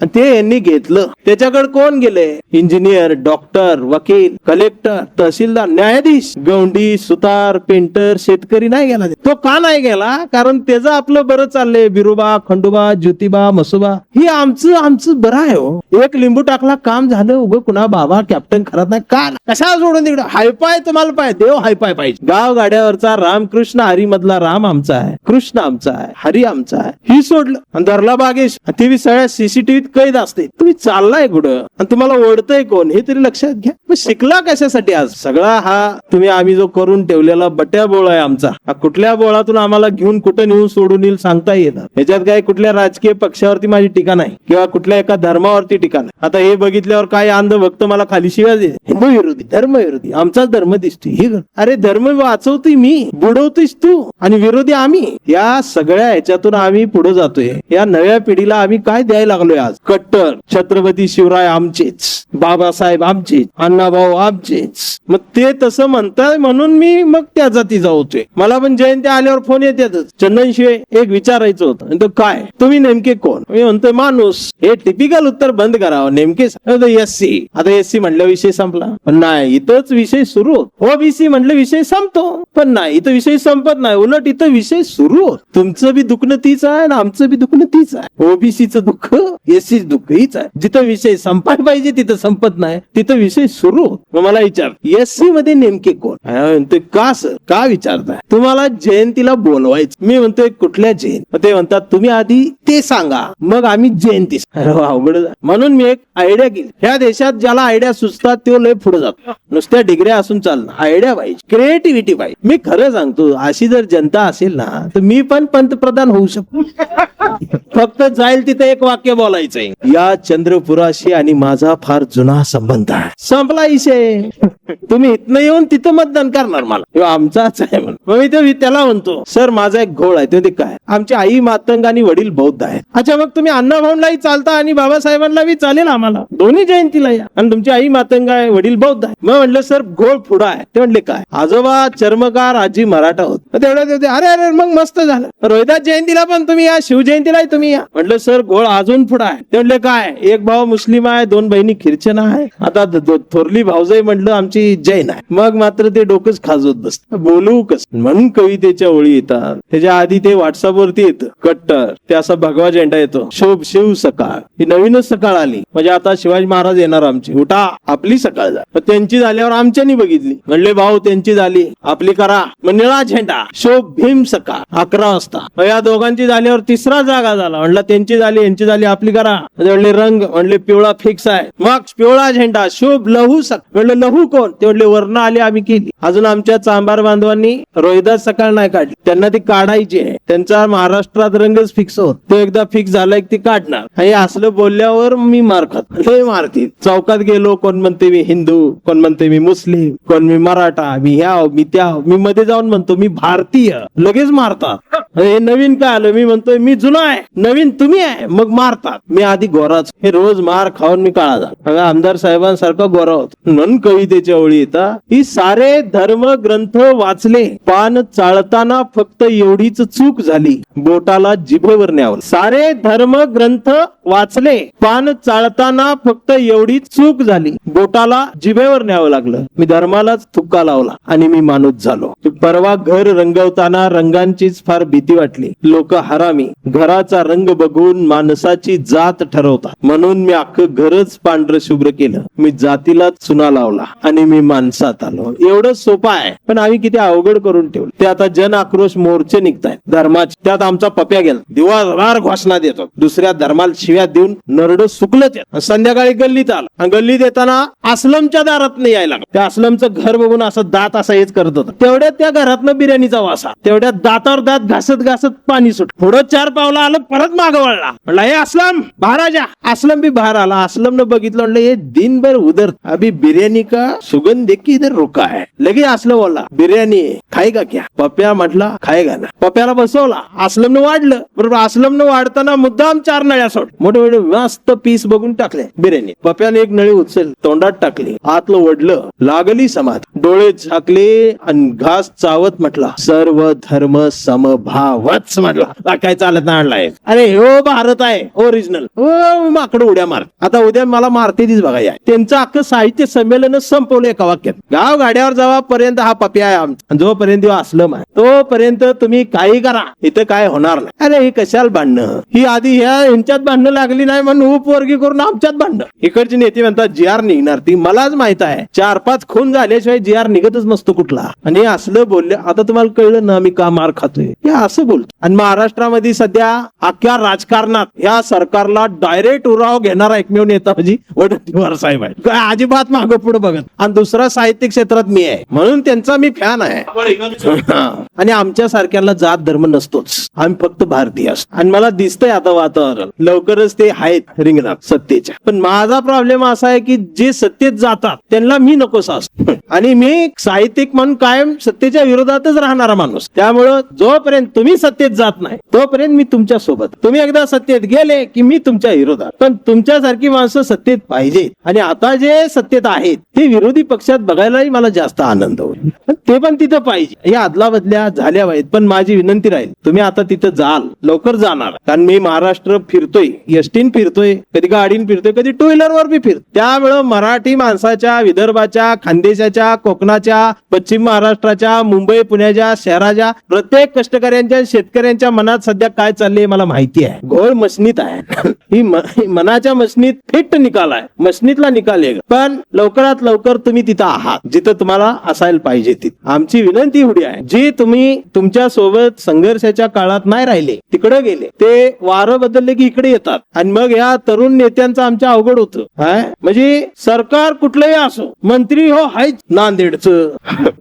ते यांनी घेतलं. त्याच्याकडे कोण गेले? इंजिनियर, डॉक्टर, वकील, कलेक्टर, तहसीलदार, न्यायाधीश. गवंडी, सुतार, पेंटर, शेतकरी नाही गेला. तो का नाही गेला? कारण त्याचं आपलं बरं चाललंय. बिरोबा, खंडोबा, ज्योतिबा, मसोबा, ही आमचं बरं आहे हो. एक लिंबू टाकला, काम झालं. उभं कुणा बाबा कॅप्टन खरात नाही का? कशा जोडून तिकडे हायपाय तुम्हाला पाहिजे, देव हायपाय पाहिजे. गाव गाड्यावरचा रामकृष्ण हरी मधला राम आमचा आहे, कृष्ण आमचा आहे, हरी आमचा आहे. ही सोडलं आणि धरला बागेश. ती सगळ्या सीसीटीव्हीत कैद असते. तुम्ही चाललाय कुठं आणि तुम्हाला ओढतय कोण हे तरी लक्षात घ्या. मग शिकला कशासाठी? आज सगळा हा आम्ही जो करून ठेवलेला बट्या बोळ आहे आमचा. कुठल्या बोळातून आम्हाला घेऊन कुठं नेऊन सोडून येईल सांगता येणार. ह्याच्यात काय कुठल्या राजकीय पक्षावरती माझी टीका नाही किंवा कुठल्या एका धर्मावरती टीका नाही. आता हे बघितल्यावर काय अंधभक्त मला खाली शिव्या दे, हिंदू विरोधी, धर्म विरोधी, आमचाच धर्म दिसतोय. हे अरे धर्म वाचवतोय मी, बुडवतोयस तू आणि विरोधी आम्ही. या सगळ्या ह्याच्यातून आम्ही पुढे जातोय. या नव्या पिढीला आम्ही काय द्यायला लागलोय आज? कट्टर छत्रपती शिवराय आमचेच, बाबासाहेब आमचेच, अण्णाभाऊ आमचेच. मग ते तसं म्हणताय म्हणून मी मग त्या जातीचा होतोय. मला पण जयंती आल्यावर फोन येतातच. चंदन शिवे एक विचारायचं होतं, तो काय तुम्ही नेमके कोण? मी म्हणतोय माणूस. हे टिपिकल उत्तर बंद करावं. नेमके एससी. आता एससी म्हणल्या विषय संपला. पण नाही, इथंच विषय सुरू होत. ओबीसी म्हटलं विषय संपतो, पण नाही, इथं विषय संपत नाही, उलट इथं विषय सुरू होत. तुमचं बी दुखणं तीच आहे आणि आमचं बी दुखणं तीच आहे. ओबीसीचं दुःख, एससीचं दुःख हीच आहे. जिथं विषय संपायला पाहिजे तिथं संपत नाही, तिथं विषय सुरू होत. मग मला विचार, एससी मध्ये नेमके कोण? म्हणते का सर, का विचारताय? तुम्हाला जयंतीला बोलवायचं. मी म्हणतोय कुठल्या जयंती? ते म्हणतात तुम्ही आधी ते सांगा, मग आम्ही जयंती. अवघड. म्हणून मी एक आयडिया केली. ह्या देशात ज्याला आयडिया सुचतात तो लय पुढे जातो. नुसत्या डिग्र्या असून चालणार, आयडिया पाहिजे, क्रिएटिव्हिटी पाहिजे. मी खरं सांगतो, अशी जर जनता असेल ना तर मी पण पंतप्रधान होऊ शकतो. फक्त जाईल तिथे एक वाक्य बोलायचंय, या चंद्रपुराशी आणि माझा फार जुना संबंध आहे. संपला विषय. तुम्ही इथनं येऊन तिथं मतदान करणार मला, आमचाच आहे म्हणून. मग मी त्याला म्हणतो, सर माझा एक घोळ आहे. ते काय? आमची आई मातंग आणि वडील बौद्ध आहेत. अच्छा, मग तुम्ही अण्णाभाऊंलाही चालता आणि बाबासाहेबांना बी चालेल आम्हाला, दोन्ही जयंतीला या. आणि तुमची आई मातंग आहे, वडील बौद्ध आहे. मग म्हटलं सर घोळ पुढा आहे. ते म्हणले काय? आजोबा चर्मकार, आजी मराठा होत. तेवढ्या अरे अरे मग मस्त झालं. रोहिदास जयंतीला पण तुम्ही या, शिवजयंतीलाही तुम्ही या. म्हटलं सर घोळ अजून पुढा आहे. ते म्हणले काय? एक भाऊ मुस्लिम आहे, दोन बहिणी ख्रिश्चन आहे. आता थोरली भाऊजाई म्हटलं आमची जैन आहे. मग मात्र ते डोकंच खाजवत बसत, बोलू कसं? म्हणून कवितेच्या ओळी येतात. त्याच्या आधी ते व्हॉट्सअपवरती येतं कट्टर, ते असा भगवा झेंडा येतो, शोभ शिव सकाळ. ही नवीनच सकाळ आली, म्हणजे आता शिवाजी महाराज येणार आमची, उठा आपली सकाळ जा. त्यांची झाल्यावर आमच्यानी बघितली. म्हणले भाऊ त्यांची झाली, आपली करा. मग निळा झेंडा, शोभ भीम सकाळ, 11 वाजता. या दोघांची झाल्यावर तिसरा जागा झाला. म्हणलं त्यांची झाली, यांची झाली, आपली करा. म्हणले रंग, म्हणले पिवळा फिक्स आहे. मग पिवळा झेंडा, शुभ लहू सकाळ. म्हणलं लहू कोण? ते म्हणले वर्ण आली, आम्ही केली. अजून आमच्या चांभार बांधवांनी रोहिदास सकाळ नाही काढली, त्यांना ती काढायची आहे. त्यांचा महाराष्ट्रात रंगच फिक्स होत, तो एकदा फिक्स झाला की ती काढणार. हे असलं बोलल्यावर मी मार खात, लय मारतील. चौकात गेलो, कोण म्हणते मी हिंदू, कोण म्हणते मी मुस्लिम, कोण मी मराठा, मी ह्या मी त्या. मी मध्ये जाऊन म्हणतो मी भारतीय, लगेच मारतात. हे नवीन काय आलं? मी म्हणतोय मी जुना आहे, नवीन तुम्ही आहे, मग मारतात. मी आधी गोराच. हे रोज मार खाऊन मी काळा झाला. आमदार साहेबांसारखा गोरा होतो. म्हणून कवितेच्या ओळी येतात, ही सारे धर्म ग्रंथ वाचले, पान चाळताना फक्त एवढीच चूक झाली, बोटाला जिभेवर न्यावं. सारे धर्म ग्रंथ वाचले, पान चाळताना फक्त एवढीच चूक झाली, बोटाला जिभेवर न्यावं लागलं. मी धर्मालाच थुक्का लावला आणि मी माणूस झालो. परवा घर रंगवताना रंगांचीच फार भीती वाटली. लोक हरामी, घराचा रंग बघून माणसाची जात ठरवतात. म्हणून मी अख्खं घरच पांढरं शुभ्र केलं. मी जातीला चुना लावला आणि मी माणसात आलो. एवढं सोपं आहे, पण आम्ही किती अवघड करून ठेवलं. ते आता जन आक्रोश मोर्चे निघतायत धर्माचे. त्यात आमचा पप्या गेला, दिवसभर घोषणा देतो, दुसऱ्या धर्माला शिव्या देऊन नरड सुकलं. ते संध्याकाळी गल्लीत आला. गल्लीत येताना अस्लमच्या दारात नाही यायला. त्या अस्लमचं घर बघून असं दात असा हेच करत होता. तेवढ्यात त्या घरातनं बिर्याणीचा वासा, तेवढ्यात दातावर दात घासत घासत पाणी सुट. पुढं 4 पावलं आलं, परत मागं वळला. म्हणला हे अस्लम बाहेर आ जा. अस्लम बी बाहेर आला. अस्लमनं बघितलं, म्हणलं हे दिनभर उधर अभी बिर्याणी का सुगंध देखी इधर रुका है. लगे अस्लम बोलला बिर्याणी खाएगा क्या? पप्या म्हटला खाएगा ना. पप्याला बसवला. अस्लमनं वाढलं. बरोबर अस्लमनं वाढताना मुद्दाम 4 नळ्या सोड, मोठे मोठे मस्त पीस बघून टाकले बिर्याणी. पप्याने एक नळी उचल तोंडात टाकली, आतलं वडलं, लागली समाधी. डोळे झाकले आणि घास चावत म्हटला सर्व धर्म समभावच. म्हटला काय चालत नाही. अरे हो भारत आहे ओरिजिनल. हो माकडं उड्या मार. आता उद्या मला मारते दिस बघा. या त्यांचं अख्खं साहित्य संमेलन संपवलं एका वाक्यात. गाव गाड्यावर जावापर्यंत हा पप्या आहे आमचा, जोपर्यंत अस्लम आहे तोपर्यंत तुम्ही काही करा, इथं काय होणार नाही. अरे हे कशाला भांडणं? ही आधी ह्यांच्यात भांडणं लागली नाही म्हणून उपवर्गी करून आमच्यात भांडणं. इकडची नेते म्हणतात जी आर निघणार. ती मलाच माहित आहे, 4-5 खून झाल्याशिवाय जी आर निघतच नसतो कुठला. आणि हे असलं बोलले. आता तुम्हाला कळलं ना मी का मार खातोय? हे असं बोलतो. आणि महाराष्ट्रामध्ये सध्या अख्ख्या राजकारणात या सरकारला डायरेक्ट उराव घेणारा एकमेव नेता म्हणजे वडेट्टीवार साहेब आहे. काय अजिबात मागं पुढे बघत. आणि दुसरा साहित्य क्षेत्रात मी आहे, म्हणून त्यांचा मी फॅन आहे. आणि आमच्या सारख्याला जात धर्म नसतोच, आम्ही फक्त भारतीय असतो. आणि मला दिसतंय आता वातावरण लवकरच ते आहेत रिंगणात सत्तेच्या. पण माझा प्रॉब्लेम असा आहे की जे सत्तेत जातात त्यांना मी नकोसा असतो आणि मी साहित्यिक म्हणून कायम सत्तेच्या विरोधातच राहणारा माणूस. त्यामुळं जोपर्यंत तुम्ही सत्तेत जात नाही तोपर्यंत मी तुमच्या सोबत. तुम्ही एकदा सत्तेत गेले की मी तुमच्या विरोधात. पण तुमच्यासारखी माणसं सत्तेत पाहिजेत. आणि आता जे सत्तेत आहेत ते विरोधी पक्षात बघायलाही मला जास्त आनंद होईल. ते पण तिथं पाहिजे. या आदला बदल्या झाल्या पाहिजेत. पण माझी विनंती राहील, तुम्ही आता तिथं जाल, लवकर जाणार. कारण मी महाराष्ट्र फिरतोय, एसटीन फिरतोय, कधी गाडीन फिरतोय, कधी टू व्हीलर वर बी फिरतो. त्यामुळं मराठी माणसाच्या, विदर्भाच्या, खानदेशाच्या, कोकणाच्या, पश्चिम महाराष्ट्राच्या, मुंबई पुण्याच्या, शहराच्या प्रत्येक कष्टकऱ्यांच्या, शेतकऱ्यांच्या मनात सध्या काय चाललंय मला माहिती आहे. घोळ मशनीत आहे. ही मनाच्या मशनीत फिट निकाल आहे. मशनीतला निकाल आहे. पण लवकरात लवकर तुम्ही तिथं आहात जिथं तुम्हाला असायला पाहिजे. तिथं आमची विनंती एवढी आहे, जी तुम्ही तुमच्या सोबत संघर्षाच्या काळात नाही राहिले, तिकडे गेले, ते वारं बदलले की इकडे येतात. आणि मग या तरुण नेत्यांचं आमच्या अवघड होतं. म्हणजे सरकार कुठलंही असो, मंत्री हो हायच नांदेडचं,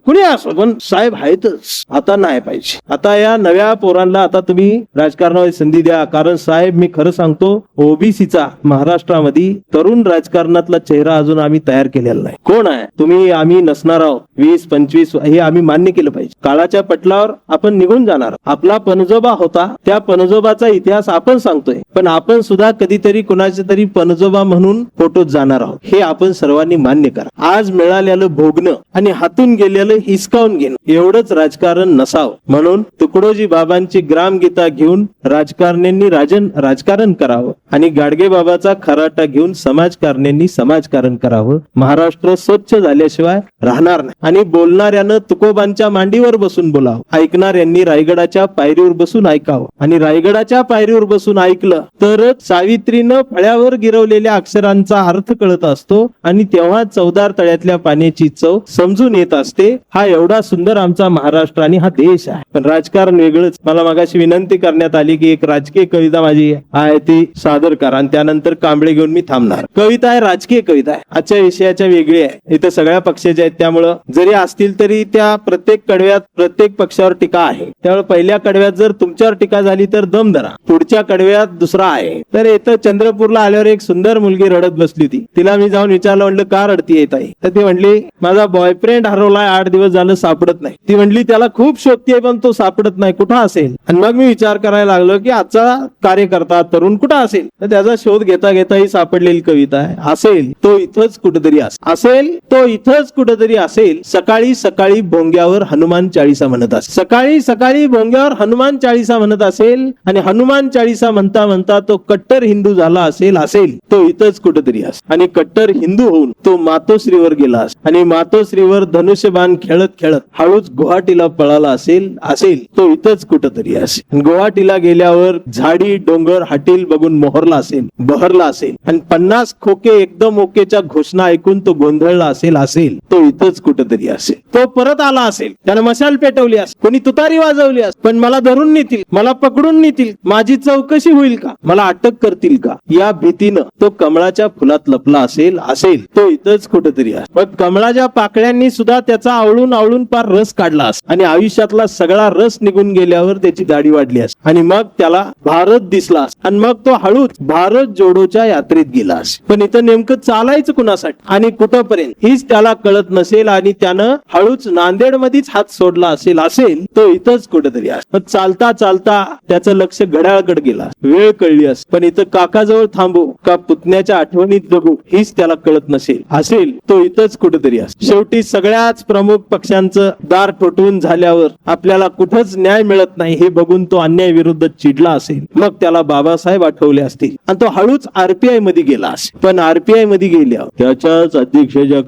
कुणी असो, पण साहेब आहेतच. आता नाही पाहिजे. आता या नव्या पोरांना आता तुम्ही राजकारणामध्ये संधी द्या. कारण साहेब मी खरं सांगतो, ओबीसीचा महाराष्ट्रामध्ये तरुण राजकारणातला चेहरा अजून आम्ही तयार केलेला नाही. कोण आहे तुम्ही? आम्ही नसणार आहोत. 20-25 हे आम्ही मान्य केलं पाहिजे. काळाच्या पटलावर आपण निघून जाणार. आपला पणजोबा होता, त्या पणजोबाचा इतिहास आपण सांगतोय. पण आपण सुद्धा कधीतरी कोणाच्या तरी पणजोबा म्हणून फोटोत जाणार आहोत. हे आपण सर्वांनी मान्य करा. आज मिळालेलं भोगणं आणि हातून गेलेलं हिसकावून घेणं एवढंच राजकारण नसावं. म्हणून तुकडोजी बाबांची ग्रामगीता घेऊन राजकारण्यांनी राजकारण करावं आणि गाडगे बाबाचा खराटा घेऊन समाजकारण्यांनी समाजकारण करावं. महाराष्ट्र स्वच्छ झाल्याशिवाय राहणार नाही. आणि बोलणाऱ्यानं तुकोबांच्या मांडीवर बसून बोलावं, ऐकणाऱ्यांनी रायगडाच्या पायरीवर बसून ऐकावं. आणि रायगडाच्या पायरीवर बसून ऐकलं तरच सावित्रीनं फळ्यावर गिरवलेल्या अक्षरांचा अर्थ कळत असतो आणि तेव्हा चवदार तळ्यातल्या पाण्याची चव समजून येत असते. हा एवढा सुंदर आमचा महाराष्ट्र आणि हा देश आहे. पण राजकारण वेगळंच. मला मगाशी विनंती करण्यात आली की एक राजकीय कविता माझी आहे ती सादर करा आणि त्यानंतर कांबळे घेऊन मी थांबणार. कविता आहे, राजकीय कविता आहे, आजच्या विषयाच्या वेगळी आहे. इथं सगळ्या पक्षाच्या आहेत, त्यामुळं जरी असतील तरी त्या प्रत्येक कडव्यात प्रत्येक पक्षावर टीका आहे. त्यामुळे पहिल्या कडव्यात जर तुमच्यावर टीका झाली तर दम धरा. पुढच्या कडव्यात दुसरा आहे. तर इथं चंद्रपूरला आल्यावर एक सुंदर मुलगी रडत बसली होती. तिला मी जाऊन विचारलं, म्हणलं का रडती येत आहे? तर ती म्हणली माझा बॉयफ्रेंड हरवलाय, 8 दिवस झालं सापडत नाही. ती म्हणली त्याला खूप शोधतीये पण तो सापडत नाही, कुठं असेल? आणि मग मी विचार करायला लागलो की आजचा कार्यकर्ता तरुण कुठं असेल? तर त्याचा शोध घेता घेता ही सापडलेली कविता आहे. असेल तो इथंच कुठेतरी असेल तो इथंच कुठेतरी असेल. सकाळी सकाळी भोंग्यावर हनुमान चाळीसा म्हणत असेल. सकाळी सकाळी भोंग्यावर हनुमान चाळीसा म्हणत असेल आणि हनुमान चाळीसा म्हणता म्हणता तो कट्टर हिंदू झाला असेल. असेल तो इथंच कुठेतरी असेल. आणि कट्टर हिंदू होऊन तो मातोश्रीवर गेला असेल आणि मातोश्रीवर धनुष्यबाण खेळत खेळत हळूच गुवाहाटीला पळाला असेल. असेल तो इथंच कुठेतरी असेल. गुवाहाटीला गेल्यावर झाडी डोंगर हाटील बघून मोहरला असेल, बहरला असेल आणि 50 खोके एकदम ओकेच्या घोषणा ऐकून तो गोंधळला असेल. असेल तो इथंच कुठेतरी असेल. तो परत आला असेल, त्याने मशाल पेटवली असेल, कोणी तुतारी वाजवली असेल. पण मला धरून नेतील, मला पकडून नेतील, माझी चौकशी होईल का, मला अटक करतील का, या भीतीनं तो कमळाच्या फुलात लपला असेल. असेल तो इथंच कुठेतरी असेल. पण कमळाच्या पाकळ्यांनी सुद्धा त्याचा आवळून आवळून पार रस काढला असेल आणि आयुष्यातला सगळा रस निघून गेल्यावर त्याची दाढी वाढली असेल आणि मग त्याला भारत दिसला असेल आणि मग तो हळूच भारत जोडोच्या यात्रेत गेला असेल. पण इथं नेमकं चालायचं कुणासाठी आणि कुठपर्यंत हीच त्याला कळत नसेल आणि त्यानं हळूच नांदेड मध्येच हात सोडला असेल. असेल तो इथंच कुठेतरी असेल. चालता चालता त्याचं लक्ष घड्याळकडे गेला, वेळ कळली असेल. पण इथं काकाजवळ थांबू का पुतण्याच्या आठवणीत जगू हीच त्याला कळत नसेल. असेल तो इथंच कुठेतरी असेल. शेवटी सगळ्याच प्रमुख पक्षांचं दार ठोठवून झाल्यावर आपल्याला कुठंच न्याय मिळत नाही हे बघून तो अन्याय विरुद्ध चिडला असेल. मग त्याला बाबासाहेब आठवले असतील आणि तो हळूच आरपीआय मध्ये गेला असेल. पण आरपीआय मध्ये गेल्यावर त्याच्याच अध्यक्षाच्या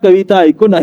कविता ऐकून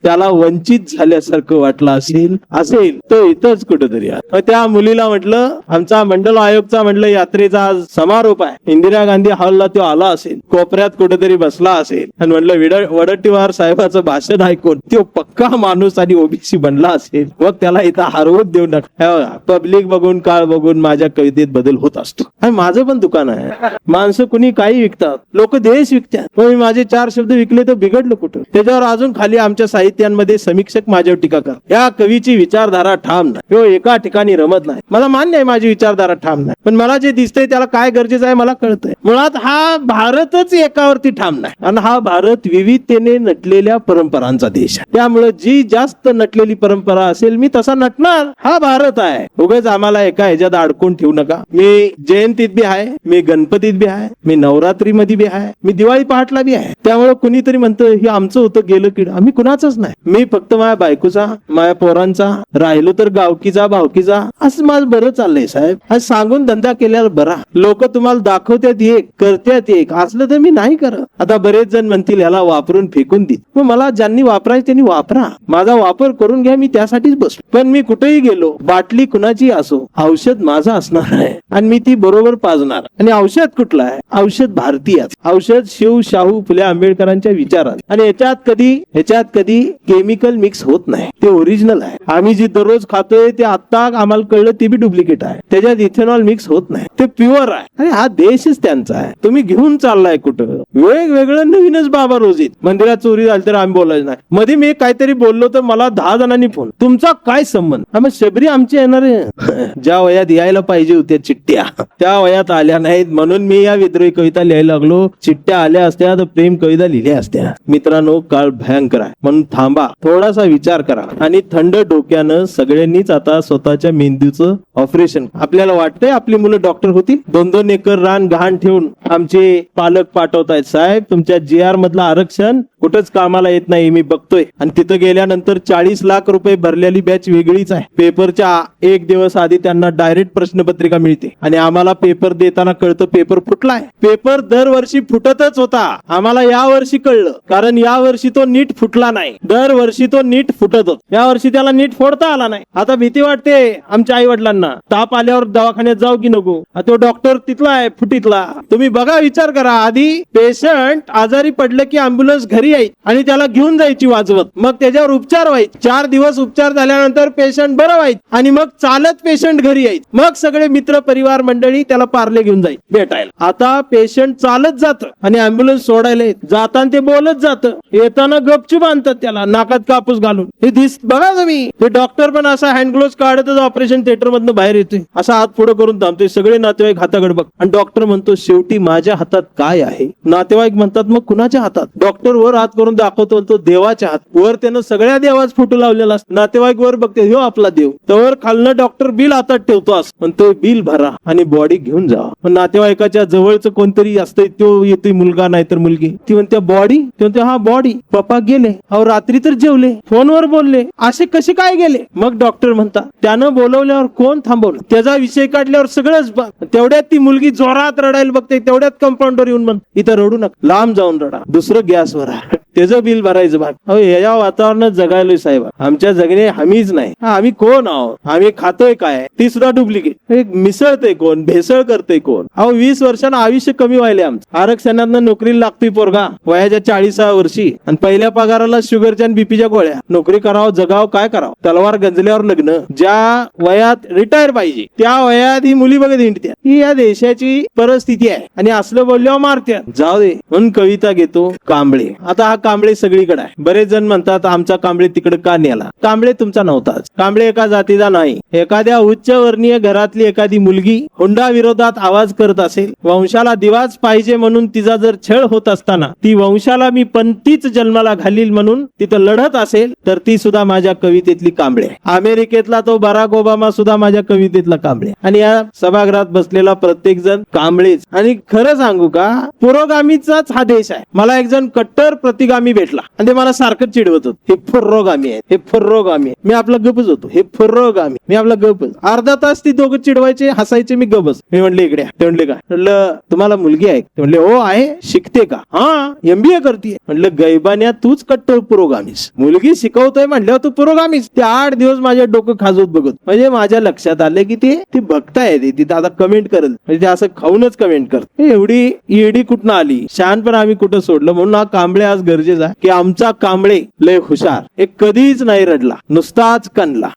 त्याला वंचित झाल्यासारखं वाटलं असेल. असेल तो इथंच कुठेतरी आहे. त्या मुलीला म्हटलं आमचा मंडल आयोगचा म्हटलं यात्रेचा आज समारोप आहे, इंदिरा गांधी हॉलला तो आला असेल, कोपऱ्यात कुठेतरी बसला असेल आणि म्हटलं वडट्टीवार साहेबाचं भाषण ऐकून तो पक्का माणूस आणि ओबीसी बनला असेल. मग त्याला इथं हरवत देऊ नका. पब्लिक बघून काळ बघून माझ्या कवितेत बदल होत असतो. आणि माझं पण दुकान आहे, माणसं कुणी काही विकतात, लोक देश विकतात. मी माझे 4 शब्द विकले तर बिघडलं कुठं? त्याच्यावर अजून खाली आमच्या साहित्यांमध्ये समीक्षक माझ्यावर टीका कर, या कवीची विचारधारा ठाम नाही, एका ठिकाणी रमत नाही. मला मान्य आहे माझी विचारधारा ठाम नाही, पण मला जे दिसतंय त्याला काय गरजेचं आहे मला कळतंय. मुळात हा भारतच कुठंच एकावरती ठाम नाही. आणि हा भारत विविधतेने नटलेल्या परंपरांचा देश आहे. त्यामुळे जी जास्त नटलेली परंपरा असेल मी तसा नटणार. हा भारत आहे. उगाच आम्हाला एका ह्याच्यात अडकून ठेवू नका. मी जयंतीत बी आहे, मी गणपतीत बी आहे, मी नवरात्री मध्ये बी आहे, मी दिवाळी पहाटला बी आहे. त्यामुळे कुणीतरी म्हणतं हे आमचं होतं गेलं किड. आम्ही कुणाचंच नाही. मी फक्त माझ्या बायकोचा, माझ्या पोरांचा, राहिलो तर गावकीचा भावकीचा, असं माझं बरं चाललंय साहेब. आज सांगून धंदा केल्यावर बरा. लोक तुम्हाला दाखवतात एक, करतात एक, असलं तर मी नाही करत. आता बरेच जण म्हणतील याला वापरून फेकून दे. मग मला ज्यांनी वापरायचं त्यांनी वापरा. माझा वापर करून घ्या. मी त्यासाठीच बसलो. पण मी कुठेही गेलो, बाटली कुणाची असो, औषध माझं असणार आहे आणि मी ती बरोबर पाजणार. आणि औषध कुठलं आहे? औषध भारतीय. औषध शिव शाहू फुले आंबेडकरांच्या विचारात. आणि ह्याच्यात कधी केमिकल मिक्स होत नाही. ते ओरिजिनल आहे. आम्ही जे दररोज खातोय ते आता आम्हाला कळलं ते बी डुप्लिकेट आहे. त्याच्यात इथेनॉल मिक्स होत नाही. ते प्युअर आहे. आणि हा देशच त्यांचा आहे. तुम्ही घेऊन चाललाय कुठं? वेगवेगळं नवीनच बाबा रोजीत. मंदिरात चोरी झाली तर आम्ही बोलायचं नाही. मध्ये मी काहीतरी बोललो तर मला 10 जणांनी फोन, तुमचा काय संबंध? मग शबरी आमची येणार आहे. ज्या वयात यायला पाहिजे होत्या चिठ्ठ्या त्या वयात आल्या नाहीत. म्हणून मी या विद्रोही कविता लिहायला लागलो. चिठ्ठ्या आल्या असत्या तर प्रेम कविता लिहिल्या असत्या. मित्रांनो, काळ भयंकर आहे. म्हणून थांबा, थोडासा विचार करा आणि थंड डोक्यानं सगळ्यांनीच आता स्वतःच्या मेंदूचं ऑपरेशन. आपल्याला वाटतंय आपली मुलं डॉक्टर होतील? 2-2 एकर रान गहाण ठेवून आमचे पालक पाठवतायत. साहेब, तुमच्या GR मधलं आरक्षण कुठंच कामाला येत नाही. मी बघतोय. आणि तिथं गेल्यानंतर 40 लाख रुपये भरलेली बॅच वेगळीच आहे. पेपरच्या 1 दिवस आधी त्यांना डायरेक्ट प्रश्नपत्रिका मिळते आणि आम्हाला पेपर देताना कळतं पेपर फुटलाय. पेपर दरवर्षी फुटतच होता. आम्हाला या वर्षी कळलं, कारण या वर्षी तो नीट फुटला नाही. दरवर्षी तो नीट फुटत होता. या वर्षी त्याला नीट फोडता आला नाही. आता भीती वाटते आमच्या आई वडिलांना, ताप आल्यावर दवाखान्यात जाऊ की नको. तो डॉक्टर तिथला आहे, फुटीतला. तुम्ही बघा, विचार करा. आधी पेशंट आजारी पडलं की अँब्युलन्स घरी यायची आणि त्याला घेऊन जायची वाजवत. मग त्याच्यावर उपचार व्हायचे. 4 दिवस उपचार झाल्यानंतर पेशंट बरं व्हायचं आणि मग चालत पेशंट घरी यायचं. मग सगळे मित्र परिवार मंडळी त्याला पार्ले घेऊन जाईल भेटायला. आता पेशंट चालत जातं आणि अँब्युलन्स सोडायला येत. जाताना ते बोलत जातं, येताना गपचूप आणतात त्याला नाकात कापूस घालून. हे बघा तुम्ही. ते डॉक्टर पण असा हँड ग्लोव्ह काढतच ऑपरेशन थिएटर मधनं बाहेर येतोय. असा हात पुढे करून थांबतोय. सगळे नातेवाईक हाताकडे बघ. आणि डॉक्टर म्हणतो शेवटी माझ्या हातात काय आहे? नातेवाईक म्हणतात मग कुणाच्या हातात? डॉक्टर वर हात करून दाखवतो, तो देवाच्या हात. वर त्यानं सगळ्या देवाच फोटो लावलेला असतो. नातेवाईक वर बघते, हो आपला देव. तर खालनं डॉक्टर बिल हातात ठेवतो असं म्हणतो, बिल भरा आणि बॉडी घेऊन जा. पण नातेवाईकाच्या जवळचं कोणतरी असतंय, तो येतोय मुलगा नाही तर मुलगी. ती म्हणते बॉडी? ते म्हणते हा बॉडी. पप्पा गेले. अहो रात्री तर जेवले, फोनवर बोलले, असे कसे काय गेले? मग डॉक्टर म्हणतात त्यानं बोलवल्यावर कोण थांबवलं? त्याचा विषय काढल्यावर सगळंच. तेवढ्यात ती मुलगी जोरात रडायला बघते. तेवढ्यात कंपाऊंडर येऊन म्हण, इथं रडू नका, लांब जाऊन रडा, दुसरं गॅसवर आहे. त्याचं बिल भरायचं भाग. अहो या वातावरणात जगायलोय साहेब. आमच्या जगणे हमीच नाही. आम्ही कोण आहोत? आम्ही खातोय काय? ती सुद्धा डुप्लिकेट. मिसळतय कोण? भेसळ करतय कोण? अहो 20 वर्षांना आयुष्य कमी व्हायले आमचं. आरक्षणात नोकरीला लागतोय पोरगा वयाच्या 40व्या वर्षी आणि पहिल्या पगाराला शुगरच्या आणि बीपीच्या गोळ्या. नोकरी करावं, जगावं, काय करावं? तलवार गंजल्यावर लग्न. ज्या वयात रिटायर पाहिजे त्या वयात ही मुली बघत हिंडत्या. ही या देशाची परिस्थिती आहे. आणि असलं बोलल्यावर मारत्या. जाऊ दे म्हणून कविता घेतो. कांबळे. आता हा कांबळे सगळीकडे आहे. बरेच जण म्हणतात आमचा कांबळे तिकडे का नेला? कांबळे तुमचा नव्हताच. कांबळे एका जातीचा नाही. एखाद्या उच्च वर्णीय घरातली एखादी मुलगी हुंडा विरोधात आवाज करत असेल, वंशाला दिवाच पाहिजे म्हणून तिचा जर छळ होत असताना ती वंशाला मी पंथीच जन्माला घालील म्हणून तिथं लढत असेल, तर ती सुद्धा माझ्या कवितेतली कांबळे. अमेरिकेतला तो बराक ओबामा सुद्धा माझ्या कवितेतला कांबळे. आणि या सभागृहात बसलेला प्रत्येक जण कांबळेच. आणि खरं सांगू का, पुरोगामीचाच हा देश आहे. मला एक जण कट्टर प्रतिगामी भेटला आणि ते मला सारखं चिडवत होत, हे पुरोगामी आहे, हे पुरोगामी आहे. मी आपला गपच होतो, हे पुरोगामी, मी आपला गपच. अर्धा तास ती दोघं चिडवायचे, हसायचे, मी गपच. मी म्हणले इकडे. ते म्हणले काय? म्हटलं तुम्हाला मुलगी आहे? ते म्हणले हो आहे. शिकते का? हा MBA करते. म्हटलं गैबान्या तूच कट्टर पुरोगामीस. मुलगी शिकवतोय म्हटल्यावर तू पुरोगामीस. ते 8 दिवस माझ्या डोकं खाजवत बघत. म्हणजे माझ्या लक्षात आले की ते बघताय तिथं आता कमेंट करत. म्हणजे ते असं खाऊनच कमेंट करत. एवढी ईडी कुठनं आली? शहाणपण आम्ही कुठं सोडलं? म्हणून हा कांबळे आज गरजे गरजेचं आहे की आमचा कांबळे लय हुशार, एक कधीच नाही रडला, नुसताच कणला.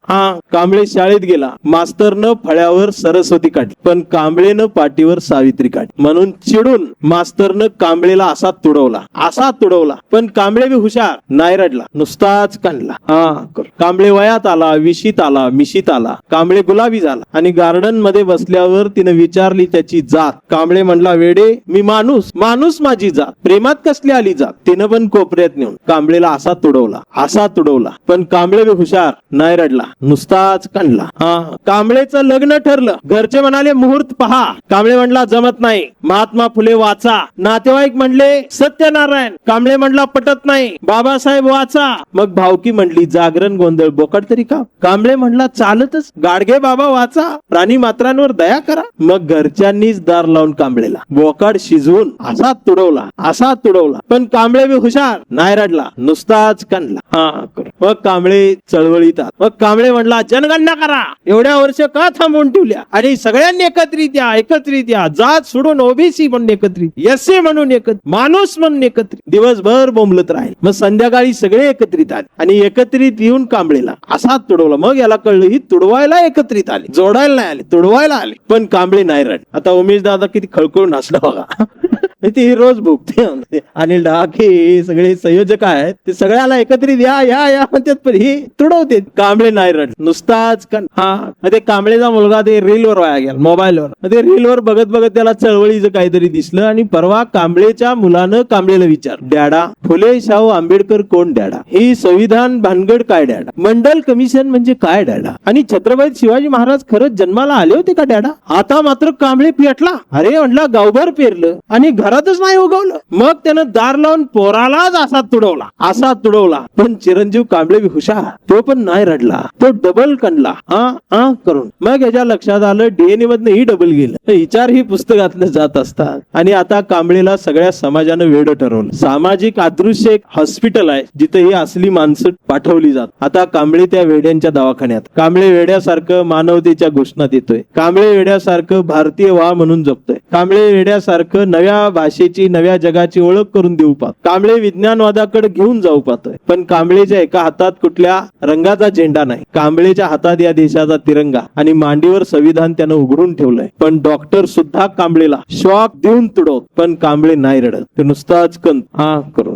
कांबळे शाळेत गेला, मास्तरनं फळ्यावर सरस्वती काढली, पण कांबळेनं पाठीवर सावित्री काढली. म्हणून चिडून मास्तरनं कांबळेला असा तुडवला, पण कांबळे बी हुशार, नाही रडला, नुसताच कणला. कांबळे वयात आला, विशीत आला, मिशीत आला, कांबळे गुलाबी झाला आणि गार्डन मध्ये बसल्यावर तिने विचारली त्याची जात. कांबळे म्हणला, वेडे मी माणूस, माणूस माझी जात, प्रेमात कसली आली जात. तिनं पण कोपऱ्यात नेऊन कांबळेला असा तुडवला, पण कांबळे बी हुशार, नाही रडला, नुसताच कणला. कांबळेचं लग्न ठरलं, घरचे म्हणाले मुहूर्त पहा. कांबळे म्हणला जमत नाही, महात्मा फुले वाचा. नातेवाईक म्हणले सत्यनारायण. कांबळे म्हणला पटत नाही, बाबासाहेब वाचा. मग भावकी म्हणली जागरण गोंधळ बोकड तरी का. कांबळे म्हणला चालतच, गाडगे बाबा वाचा, प्राणी मात्रांवर दया करा. मग घरच्यांनीच दार लावून कांबळेला बोकड शिजवून असा तुडवला, पण कांबळे बी हुशार, नाही रडला, नुसताच कणला. मग कांबळे चळवळीत आला. मग कांबळे म्हणला जनगणना करा, एवढ्या वर्ष का थांबवून ठेवल्या, आणि सगळ्यांनी एकत्रित या, जात सोडून ओबीसी म्हणून एकत्रित, एससी म्हणून एकत्रित, माणूस म्हणून एकत्रित. दिवसभर बोंबलत राहील. मग संध्याकाळी सगळे एकत्रित आले आणि एकत्रित येऊन कांबळेला असा तुडवला. मग याला कळलं ही तुडवायला एकत्रित आले, जोडायला नाही आले, तुडवायला आले. पण कांबळे नाही रड. आता उमेश दादा किती खळखळून हसला बघा. ती रोज भोगते. अनिल डाके सगळे संयोजक आहेत, ते सगळ्याला एकत्रित या म्हणतात, पण ही तुडवते. कांबळे नाही रड, नुसताच ते कांबळेचा मुलगा ते रीलवर वाया गेला, मोबाईलवर. ते रीलवर बघत त्याला चळवळीचं काहीतरी दिसलं आणि परवा कांबळेच्या मुलानं कांबळेला विचार, डॅडा फुले शाहू आंबेडकर कोण डॅडा, ही संविधान भानगड काय डॅडा, मंडल कमिशन म्हणजे काय डॅडा, आणि छत्रपती शिवाजी महाराज खरंच जन्माला आले होते का डॅडा. आता मात्र कांबळे पेटला. अरे म्हणला गावभर पेरलं आणि घरातच नाही उगवलं. मग त्यानं दार लावून पोरालाच असा तुडवला, पण चिरंजीव कांबळे बी हुशार, तो पण नाही रडला, तो डबल कणला करून. मग याच्या लक्षात आलं डीएनए मधनं ही डबल गेलं, विचार ही पुस्तकातलं जात असतात. आणि आता कांबळेला सगळ्या समाजानं वेड ठरवलं. सामाजिक अदृश्य एक हॉस्पिटल आहे जिथे ही असली माणसं पाठवली जात. आता कांबळे त्या वेड्यांच्या दवाखान्यात. कांबळे वेड्यासारखं मानवतेच्या घोषणा देतोय, कांबळे वेड्यासारखं भारतीय व्हा म्हणून जपतोय, कांबळे वेड्यासारखं नव्या भाषेची नव्या जगाची ओळख करून देऊ पाहत, कांबळे विज्ञानवादाकडे घेऊन जाऊ पाहतोय. पण कांबळेच्या एका हातात कुठल्या रंगाचा झेंडा नाही, कांबळेच्या हातात या देशाचा तिरंगा आणि मांडीवर संविधान त्यानं उघडून ठेवलंय. पण डॉक्टर सुद्धा कांबळेला शॉक देऊन तुडवत, पण कांबळे नाही रडत, ते नुसताच करून.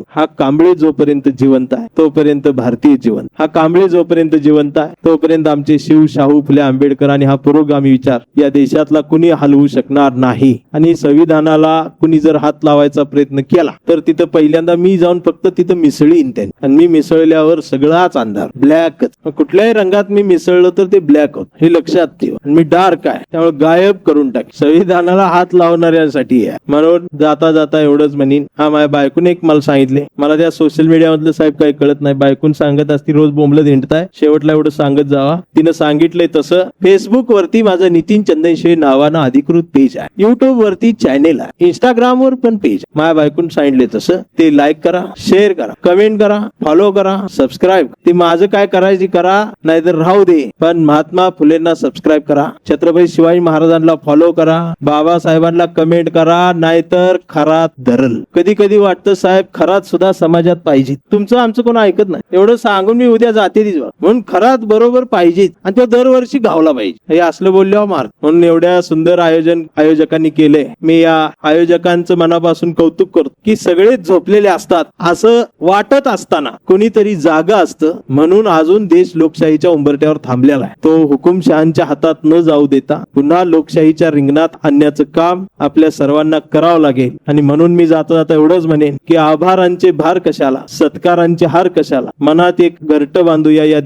हा कांबळे जोपर्यंत जिवंत आहे तोपर्यंत भारतीय जिवंत. हा कांबळे जोपर्यंत जिवंत आहे तोपर्यंत आमचे शिव शाहू फुले आंबेडकर आणि हा पुरोगामी विचार या देशातला कुणी हलवू शकणार नाही. आणि संविधानाला कुणी जर हात लावायचा प्रयत्न केला तर तिथं पहिल्यांदा मी जाऊन फक्त तिथं मिसळीन त्यांनी, आणि मी मिसळल्यावर सगळाच अंधार ब्लॅक. कुठल्याही रंगात मी मिसळलं तर ते ब्लॅक होत, हे लक्षात ठेवा. मी डार्क आहे त्यामुळे गायब करून टाक. संविधानाला हात लावणाऱ्यांसाठी आहे. म्हणून जाता एवढंच म्हणीन, माझ्या बायकोने एक मला सांगितले, मला त्या सोशल मीडिया मधलं साहेब काही कळत नाही, बायकून सांगत असती रोज बोंबलत हिंडताय, शेवटला एवढं सांगत जावा. तिनं सांगितलंय तसं फेसबुक वरती माझं नितीन चंदनशिवे नावानं अधिकृत पेज आहे, युट्यूब वरती चॅनेल आहे, इंस्टाग्राम वर पण पेज. माझ्या बायकून सांगितले तसं ते लाईक करा, शेअर करा, कमेंट करा, फॉलो करा, सबस्क्राईब. ते माझं काय करायची करा, नाहीतर राहू दे, पण महात्मा फुलेंना सबस्क्राईब करा, छत्रपती शिवाजी महाराजांना फॉलो करा, बाबासाहेबांना कमेंट करा, नाहीतर खरात धरल. कधी कधी वाटतं साहेब खरात सुद्धा समाजात पाहिजे, तुमचं आमचं कोण ऐकत नाही, एवढं सांगून मी उद्या जाते तिथं, म्हणून खरात बरोबर पाहिजे आणि तो दरवर्षी गावला पाहिजे. हे असलं बोलल्यावर मार. म्हणून एवढ्या सुंदर आयोजकांनी केले. मी या आयोजकांचं मनापासून कौतुक करतो की सगळेच झोपलेले असतात असं वाटत असताना कोणीतरी जागा असतं, म्हणून अजून देश लोकशाहीच्या उंबरठ्यावर थांबलेला आहे. तो हुकुमशहांच्या हातात न जाऊ देता पुन्हा लोकशाहीच्या रिंगणात आणण्याचं काम आपल्या सर्वांना करावं लागेल. आणि म्हणून मी जाता एवढंच म्हणेन की आभारांचे भार कशाला, सत्कारांचे हार कशाला, मनात एक घरटं बांधूया या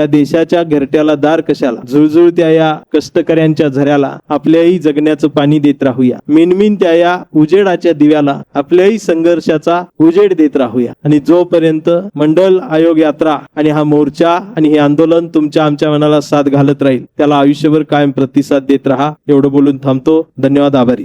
देशाच्या घरट्याला दार कशाला, झुळझुळत्या या कष्टकऱ्यांच्या झऱ्याला आपल्याही जगण्याचं पाणी देत राहूया, मिनमिन त्या या उजेडाच्या दिव्याला आपल्याही संघर्षाचा उजेड देत राहूया. आणि जोपर्यंत मंडल आयोग यात्रा आणि हा मोर्चा आणि हे आंदोलन तुमच्या आमच्या मनाला साथ घालत राहील त्याला आयुष्यभर कायम प्रतिसाद देत राहा. एवढं बोलून थांबतो. धन्यवाद. आभारी.